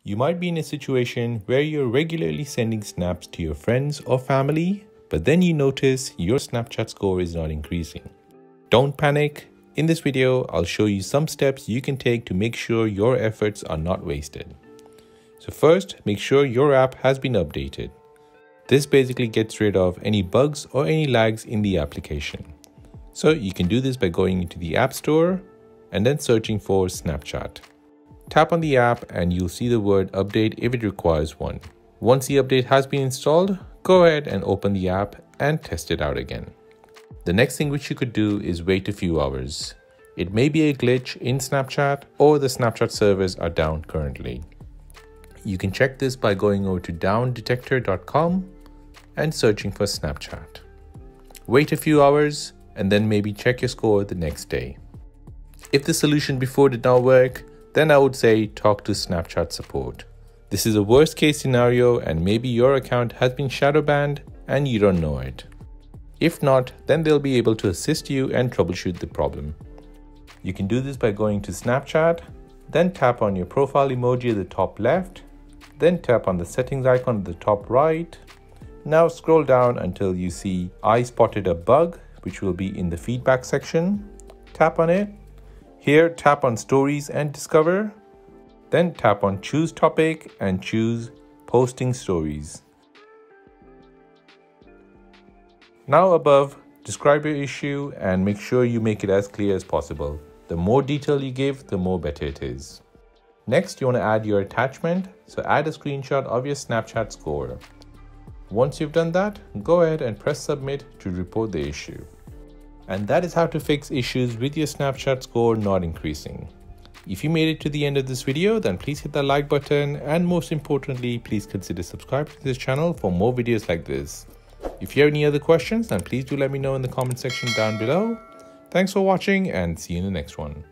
You might be in a situation where you're regularly sending snaps to your friends or family, but then you notice your Snapchat score is not increasing. Don't panic. In this video, I'll show you some steps you can take to make sure your efforts are not wasted. So first, make sure your app has been updated. This basically gets rid of any bugs or any lags in the application. So you can do this by going into the App Store and then searching for Snapchat. Tap on the app and you'll see the word update if it requires one. Once the update has been installed, go ahead and open the app and test it out again. The next thing which you could do is wait a few hours. It may be a glitch in Snapchat or the Snapchat servers are down currently. You can check this by going over to downdetector.com and searching for Snapchat. Wait a few hours and then maybe check your score the next day. If the solution before did not work, then I would say talk to Snapchat support. This is a worst case scenario and maybe your account has been shadow banned and you don't know it. If not, then they'll be able to assist you and troubleshoot the problem. You can do this by going to Snapchat, then tap on your profile emoji at the top left, then tap on the settings icon at the top right. Now scroll down until you see I spotted a bug, which will be in the feedback section. Tap on it. Here, tap on Stories and Discover. Then tap on Choose Topic and choose Posting Stories. Now above, describe your issue and make sure you make it as clear as possible. The more detail you give, the more better it is. Next, you want to add your attachment, so add a screenshot of your Snapchat score. Once you've done that, go ahead and press Submit to report the issue. And that is how to fix issues with your Snapchat score not increasing. If you made it to the end of this video, then please hit the like button and most importantly, please consider subscribing to this channel for more videos like this. If you have any other questions, then please do let me know in the comment section down below. Thanks for watching and see you in the next one.